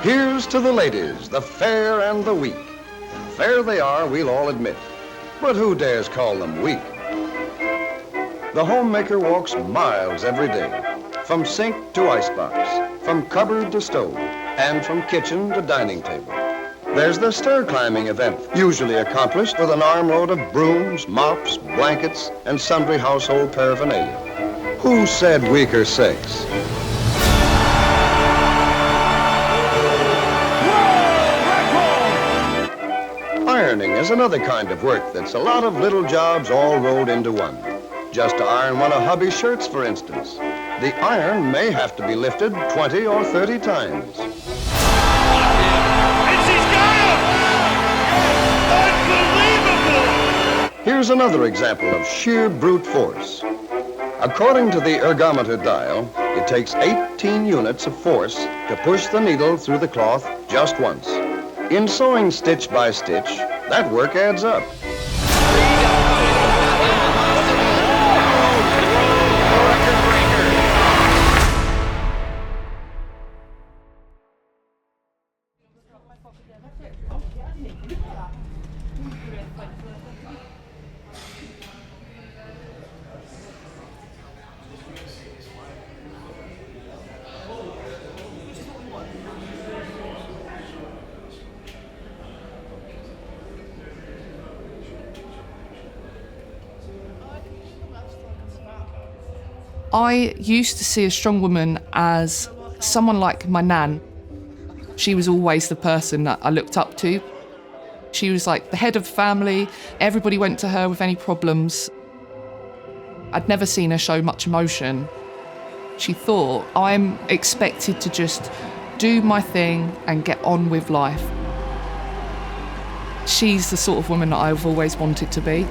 Here's to the ladies, the fair and the weak. Fair they are, we'll all admit, but who dares call them weak? The homemaker walks miles every day, from sink to icebox, from cupboard to stove, and from kitchen to dining table. There's the stair-climbing event, usually accomplished with an armload of brooms, mops, blankets, and sundry household paraphernalia. Who said weaker sex? Ironing is another kind of work that's a lot of little jobs all rolled into one. Just to iron one of hubby's shirts, for instance, the iron may have to be lifted 20 or 30 times. And she's got him! Unbelievable! Here's another example of sheer brute force. According to the ergometer dial, it takes 18 units of force to push the needle through the cloth just once. In sewing stitch by stitch, that work adds up. I used to see a strong woman as someone like my nan. She was always the person that I looked up to. She was like the head of the family. Everybody went to her with any problems. I'd never seen her show much emotion. She thought, I'm expected to just do my thing and get on with life. She's the sort of woman that I've always wanted to be.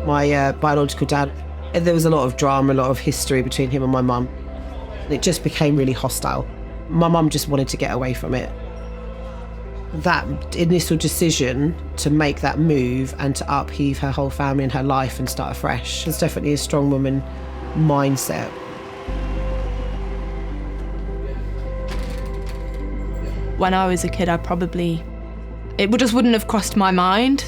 My biological dad, there was a lot of drama, a lot of history between him and my mum. It just became really hostile. My mum just wanted to get away from it. That initial decision to make that move and to upheave her whole family and her life and start afresh was definitely a strong woman mindset. When I was a kid, it just wouldn't have crossed my mind.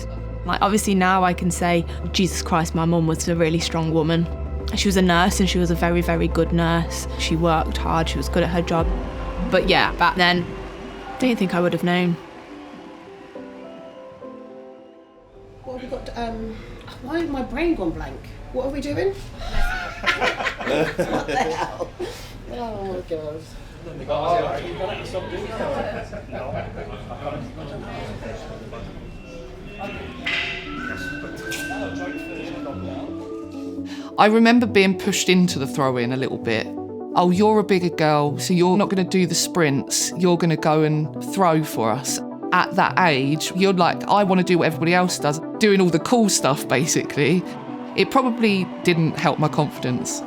Like, obviously now I can say, Jesus Christ, my mum was a really strong woman. She was a nurse and she was a very, very good nurse. She worked hard, she was good at her job. But yeah, back then, I don't think I would have known. What have we got? Why has my brain gone blank? What are we doing? What the hell? Oh my God. I remember being pushed into the throw-in a little bit. Oh, you're a bigger girl, so you're not going to do the sprints, you're going to go and throw for us. At that age, you're like, I want to do what everybody else does, doing all the cool stuff, basically. It probably didn't help my confidence.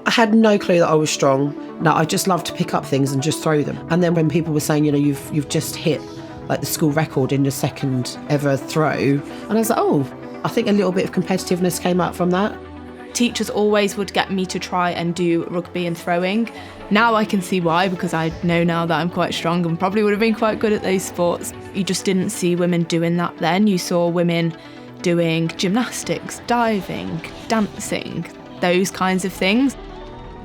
I had no clue that I was strong. No, I just loved to pick up things and just throw them. And then when people were saying, you know, you've just hit like the school record in your second ever throw, and I was like, oh, I think a little bit of competitiveness came out from that. Teachers always would get me to try and do rugby and throwing. Now I can see why, because I know now that I'm quite strong and probably would have been quite good at those sports. You just didn't see women doing that then. You saw women doing gymnastics, diving, dancing, those kinds of things.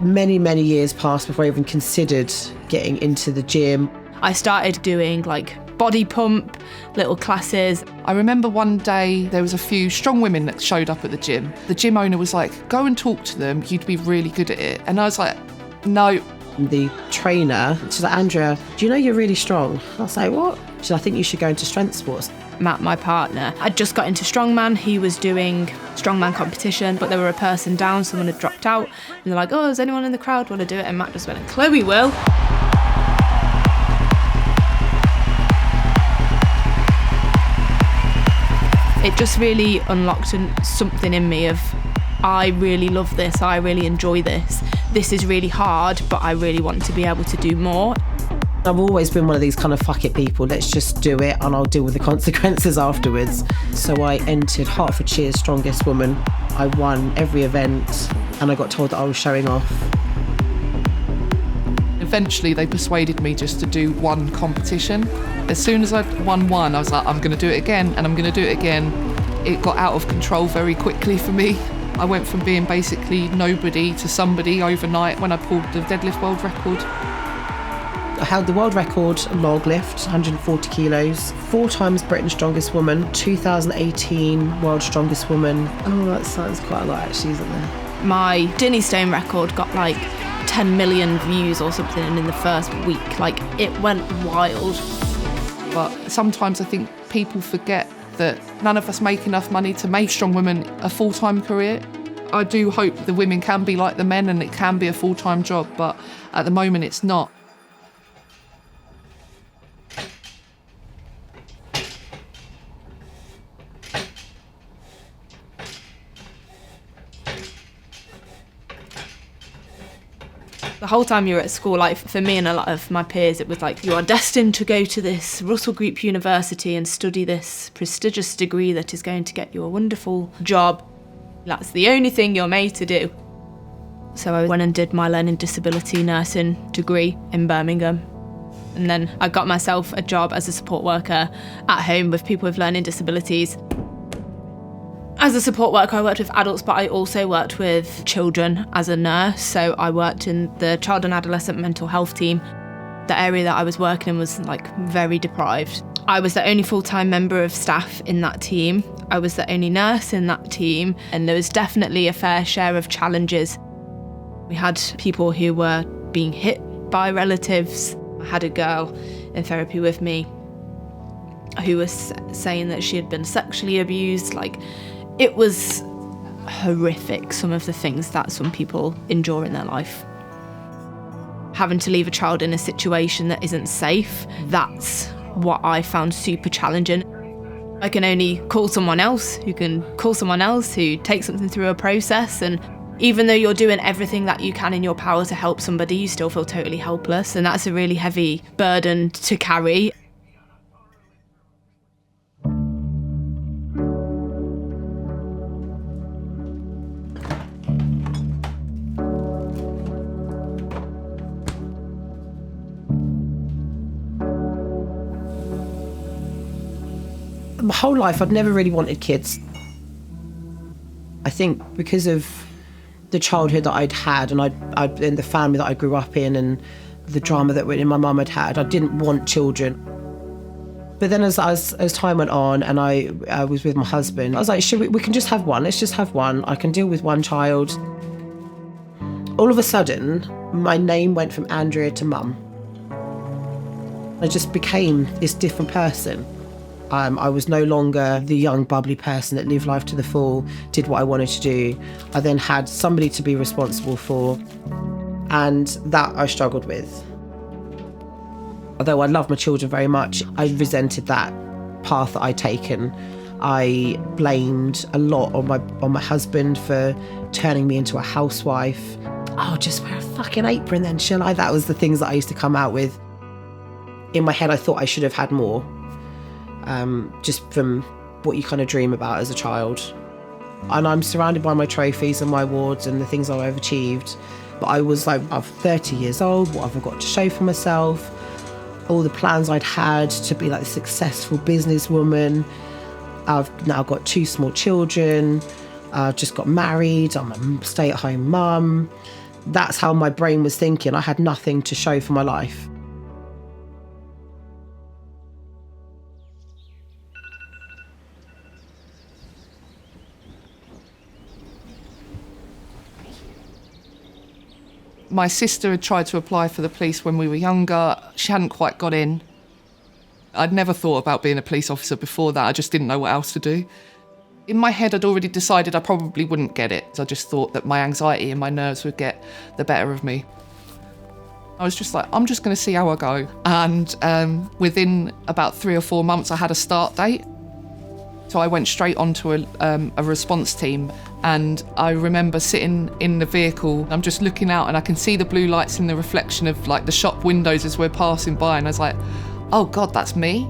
Many, many years passed before I even considered getting into the gym. I started doing like body pump, little classes. I remember one day there was a few strong women that showed up at the gym. The gym owner was like, go and talk to them, you'd be really good at it. And I was like, no. The trainer, she's like, Andrea, do you know you're really strong? I was like, what? She's like, I think you should go into strength sports. Matt, my partner, I'd just got into strongman. He was doing strongman competition, but there were a person down, someone had dropped out. And they're like, oh, does anyone in the crowd want to do it? And Matt just went, Chloe will. It just really unlocked something in me of, I really love this, I really enjoy this. This is really hard, but I really want to be able to do more. I've always been one of these kind of fuck it people, let's just do it and I'll deal with the consequences afterwards. So I entered Hertfordshire's Strongest Woman I won every event and I got told that I was showing off. Eventually, they persuaded me just to do one competition. As soon as I'd won one, I was like, I'm going to do it again, and I'm going to do it again. It got out of control very quickly for me. I went from being basically nobody to somebody overnight when I pulled the deadlift world record. I held the world record log lift, 140 kilos, 4 times Britain's Strongest Woman, 2018 World's Strongest Woman. Oh, that sounds quite a lot actually, isn't there? My Dinny Stone record got like 10 million views or something in the first week. Like, it went wild. But sometimes I think people forget that none of us make enough money to make strong women a full-time career. I do hope the women can be like the men and it can be a full-time job, but at the moment it's not. The whole time you were at school, like for me and a lot of my peers, it was like, you are destined to go to this Russell Group University and study this prestigious degree that is going to get you a wonderful job. That's the only thing you're made to do. So I went and did my learning disability nursing degree in Birmingham. And then I got myself a job as a support worker at home with people with learning disabilities. As a support worker, I worked with adults, but I also worked with children as a nurse. So I worked in the child and adolescent mental health team. The area that I was working in was like very deprived. I was the only full-time member of staff in that team. I was the only nurse in that team, and there was definitely a fair share of challenges. We had people who were being hit by relatives. I had a girl in therapy with me who was saying that she had been sexually abused. Like, it was horrific, some of the things that some people endure in their life. Having to leave a child in a situation that isn't safe, that's what I found super challenging. I can only call someone else who takes something through a process, and even though you're doing everything that you can in your power to help somebody, you still feel totally helpless, and that's a really heavy burden to carry. My whole life, I'd never really wanted kids. I think because of the childhood that I'd had and in the family that I grew up in and the drama that my mum had had, I didn't want children. But then as time went on and I was with my husband, I was like, we can just have one. Let's just have one. I can deal with one child. All of a sudden, my name went from Andrea to Mum. I just became this different person. I was no longer the young, bubbly person that lived life to the full, did what I wanted to do. I then had somebody to be responsible for, and that I struggled with. Although I love my children very much, I resented that path that I'd taken. I blamed a lot on my husband for turning me into a housewife. Oh, just wear a fucking apron then, shall I? That was the things that I used to come out with. In my head, I thought I should have had more. Just from what you kind of dream about as a child. And I'm surrounded by my trophies and my awards and the things I've achieved. But I was like, I'm 30 years old, what have I got to show for myself? All the plans I'd had to be like a successful businesswoman. I've now got 2 small children. I've just got married, I'm a stay-at-home mum. That's how my brain was thinking. I had nothing to show for my life. My sister had tried to apply for the police when we were younger. She hadn't quite got in. I'd never thought about being a police officer before that. I just didn't know what else to do. In my head, I'd already decided I probably wouldn't get it. I just thought that my anxiety and my nerves would get the better of me. I was just like, I'm just going to see how I go. And within about 3 or 4 months, I had a start date. So I went straight onto a response team, and I remember sitting in the vehicle. I'm just looking out and I can see the blue lights in the reflection of like the shop windows as we're passing by, and I was like, oh God, that's me.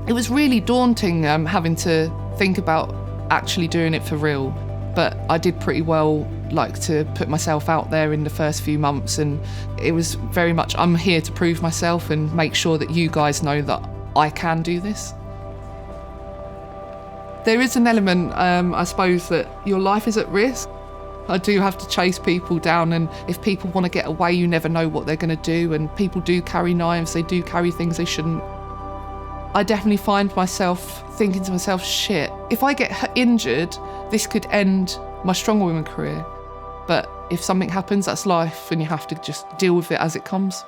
It was really daunting having to think about actually doing it for real. But I did pretty well, like, to put myself out there in the first few months, and it was very much, I'm here to prove myself and make sure that you guys know that I can do this. There is an element, I suppose, that your life is at risk. I do have to chase people down, and if people want to get away, you never know what they're going to do, and people do carry knives, they do carry things they shouldn't. I definitely find myself thinking to myself, shit, if I get injured, this could end my strong woman career. But if something happens, that's life, and you have to just deal with it as it comes.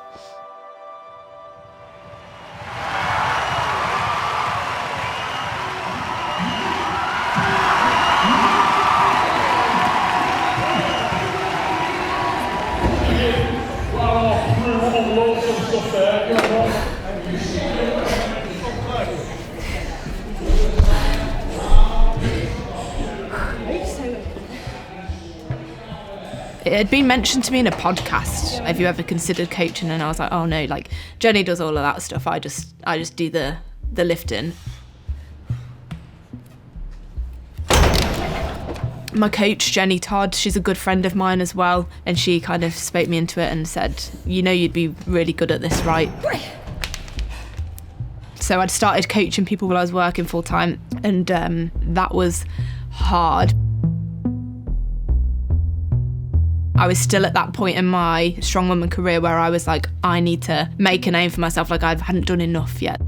It had been mentioned to me in a podcast, have you ever considered coaching? And I was like, oh no, like Jenny does all of that stuff, I just do the lifting. My coach, Jenny Todd, she's a good friend of mine as well, and she kind of spoke me into it and said, you know, you'd be really good at this, right? So I'd started coaching people while I was working full time, and that was hard. I was still at that point in my strong woman career where I was like, I need to make a name for myself, like I hadn't done enough yet.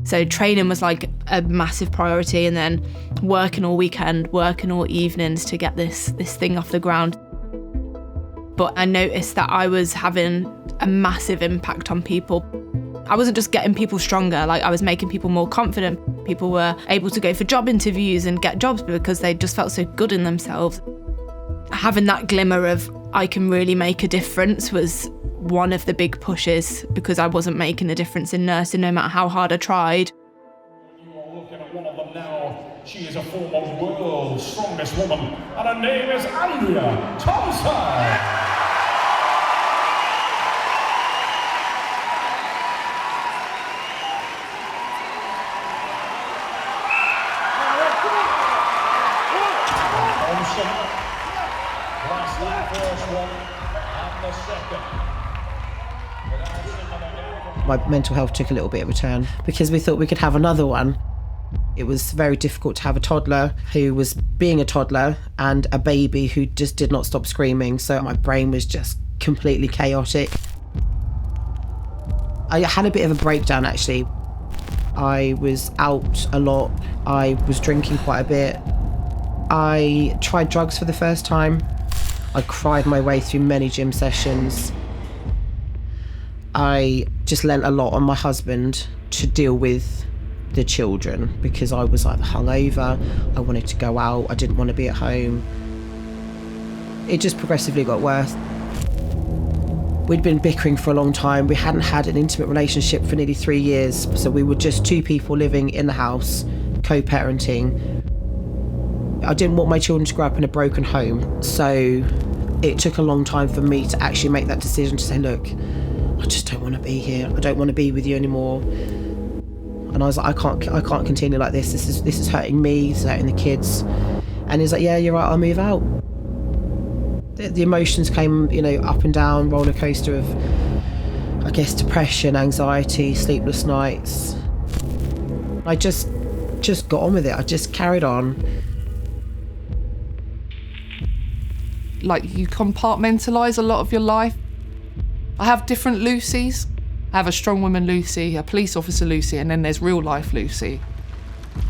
So training was like a massive priority, and then working all weekend, working all evenings to get this thing off the ground. But I noticed that I was having a massive impact on people. I wasn't just getting people stronger, like I was making people more confident. People were able to go for job interviews and get jobs because they just felt so good in themselves. Having that glimmer of I can really make a difference was one of the big pushes, because I wasn't making a difference in nursing no matter how hard I tried. You are looking at one of them now. She is a former world's strongest woman, and her name is Thompson. Last that first one, and the second. My mental health took a little bit of a turn because we thought we could have another one. It was very difficult to have a toddler who was being a toddler and a baby who just did not stop screaming, so my brain was just completely chaotic. I had a bit of a breakdown actually. I was out a lot, I was drinking quite a bit. I tried drugs for the first time. I cried my way through many gym sessions. I just lent a lot on my husband to deal with the children because I was either hungover, I wanted to go out, I didn't want to be at home. It just progressively got worse. We'd been bickering for a long time. We hadn't had an intimate relationship for nearly 3 years, so we were just two people living in the house, co-parenting. I didn't want my children to grow up in a broken home, so it took a long time for me to actually make that decision to say, look, I just don't want to be here. I don't want to be with you anymore. And I was like, I can't continue like this. This is hurting me, it's hurting the kids. And he's like, yeah, you're right, I'll move out. The emotions came, you know, up and down, roller coaster of, I guess, depression, anxiety, sleepless nights. I just got on with it. I just carried on. Like, you compartmentalise a lot of your life. I have different Lucys. I have a strong woman Lucy, a police officer Lucy, and then there's real life Lucy.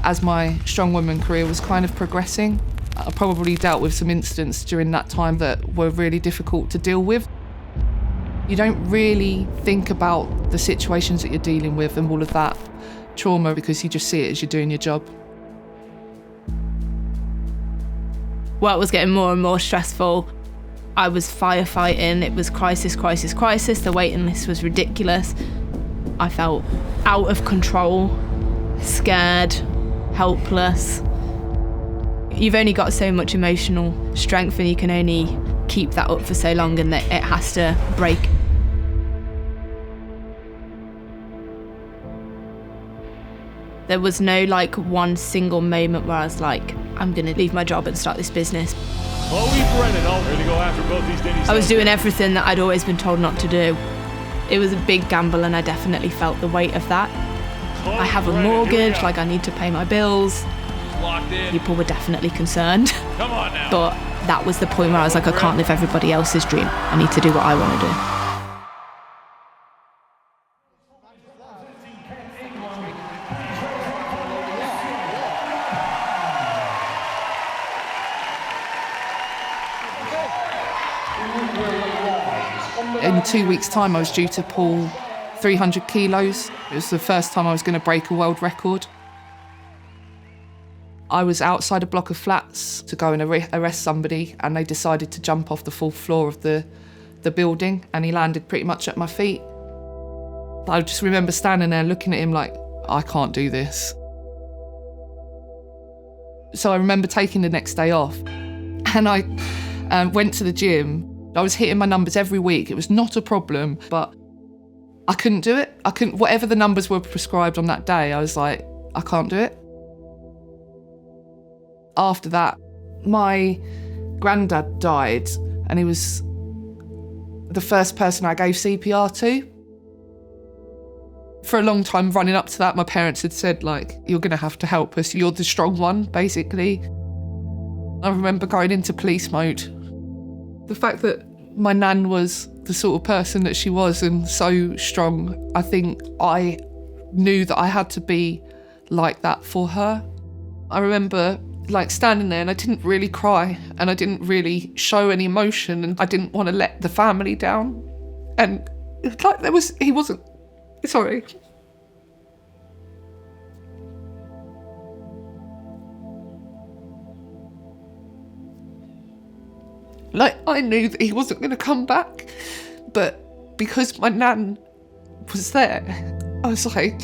As my strong woman career was kind of progressing, I probably dealt with some incidents during that time that were really difficult to deal with. You don't really think about the situations that you're dealing with and all of that trauma because you just see it as you're doing your job. Work was getting more and more stressful. I was firefighting, it was crisis. The waiting list was ridiculous. I felt out of control, scared, helpless. You've only got so much emotional strength and you can only keep that up for so long, and that it has to break. There was no like one single moment where I was like, I'm going to leave my job and start this business. Chloe Brennan, ready to go after both these Denny's. I was doing everything that I'd always been told not to do. It was a big gamble, and I definitely felt the weight of that. I have a mortgage, like I need to pay my bills. Locked in. People were definitely concerned. Come on now. But that was the point where I was like, I can't live everybody else's dream. I need to do what I want to do. In 2 weeks' time, I was due to pull 300 kilos. It was the first time I was going to break a world record. I was outside a block of flats to go and arrest somebody, and they decided to jump off the 4th floor of the building, and he landed pretty much at my feet. I just remember standing there looking at him like, I can't do this. So I remember taking the next day off, and I went to the gym. I was hitting my numbers every week. It was not a problem, but I couldn't do it. I couldn't, whatever the numbers were prescribed on that day, I was like, I can't do it. After that, my granddad died, and he was the first person I gave CPR to. For a long time running up to that, my parents had said, like, you're going to have to help us. You're the strong one, basically. I remember going into police mode. The fact that my nan was the sort of person that she was and so strong, I think I knew that I had to be like that for her. I remember like standing there, and I didn't really cry, and I didn't really show any emotion, and I didn't want to let the family down. And like he wasn't, sorry. Like, I knew that he wasn't going to come back, but because my nan was there, I was like,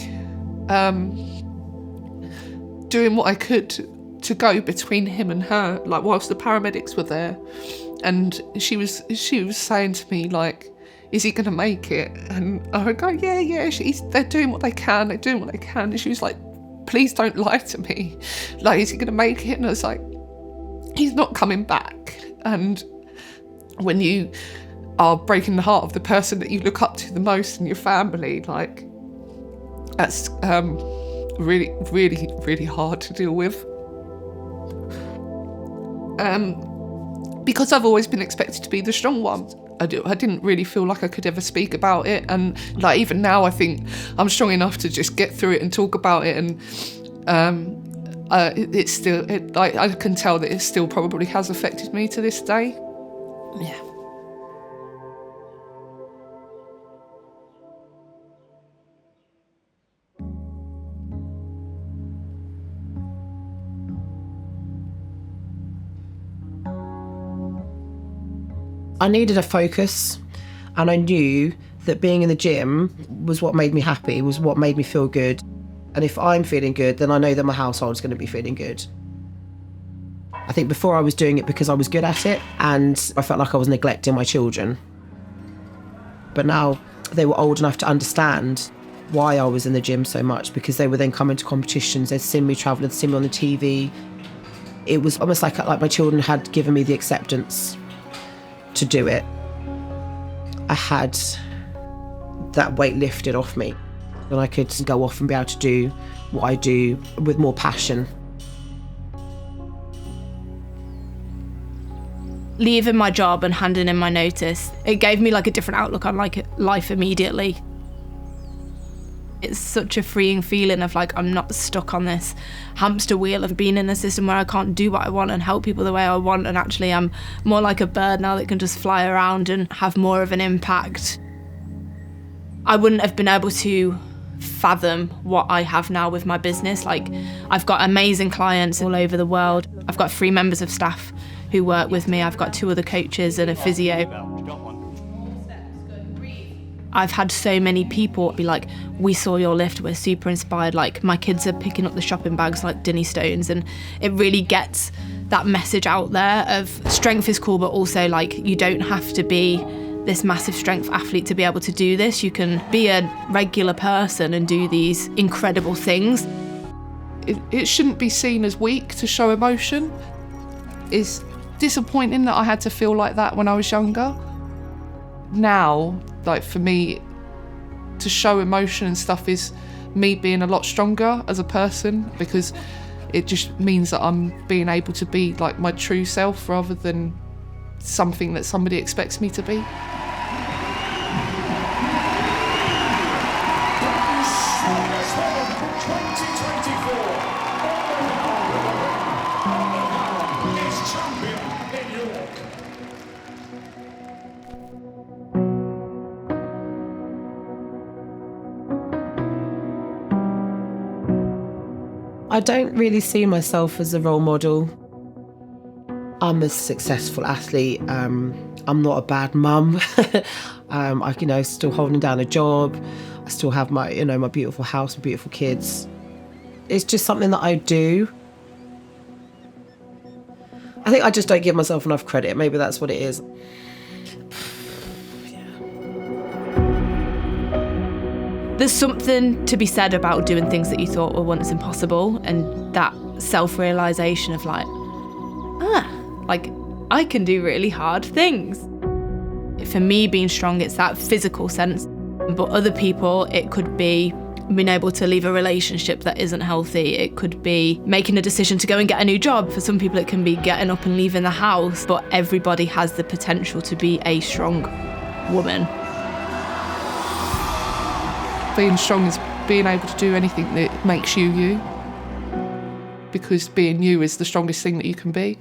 doing what I could to go between him and her, like whilst the paramedics were there. And she was saying to me, like, is he going to make it? And I would go, yeah, they're doing what they can, And she was like, please don't lie to me. Like, is he going to make it? And I was like, he's not coming back. And when you are breaking the heart of the person that you look up to the most in your family, like, that's really, really, really hard to deal with. Because I've always been expected to be the strong one. I didn't really feel like I could ever speak about it, and like even now I think I'm strong enough to just get through it and talk about it, and it's still, I can tell that it still probably has affected me to this day. Yeah. I needed a focus, and I knew that being in the gym was what made me happy, was what made me feel good. And if I'm feeling good, then I know that my household's going to be feeling good. I think before I was doing it because I was good at it, and I felt like I was neglecting my children. But now they were old enough to understand why I was in the gym so much, because they would then come into competitions, they'd see me travel, they'd see me on the TV. It was almost like my children had given me the acceptance to do it. I had that weight lifted off me, and I could go off and be able to do what I do with more passion. Leaving my job and handing in my notice, it gave me like a different outlook on like life immediately. It's such a freeing feeling of like, I'm not stuck on this hamster wheel of being in a system where I can't do what I want and help people the way I want, and actually I'm more like a bird now that can just fly around and have more of an impact. I wouldn't have been able to fathom what I have now with my business. Like, I've got amazing clients all over the world. I've got 3 members of staff who work with me. I've got 2 other coaches and a physio. I've had so many people be like, we saw your lift, we're super inspired. Like, my kids are picking up the shopping bags like Dinny Stones, and it really gets that message out there of strength is cool, but also like, you don't have to be this massive strength athlete to be able to do this. You can be a regular person and do these incredible things. it shouldn't be seen as weak to show emotion. It's disappointing that I had to feel like that when I was younger. Now, like for me, to show emotion and stuff is me being a lot stronger as a person, because it just means that I'm being able to be like my true self rather than something that somebody expects me to be. I don't really see myself as a role model. I'm a successful athlete. I'm not a bad mum. I, still holding down a job. I still have my, my beautiful house, my beautiful kids. It's just something that I do. I think I just don't give myself enough credit. Maybe that's what it is. There's something to be said about doing things that you thought were once impossible, and that self-realisation of I can do really hard things. For me, being strong, it's that physical sense, but other people, it could be being able to leave a relationship that isn't healthy. It could be making a decision to go and get a new job. For some people, it can be getting up and leaving the house, but everybody has the potential to be a strong woman. Being strong is being able to do anything that makes you you, because being you is the strongest thing that you can be.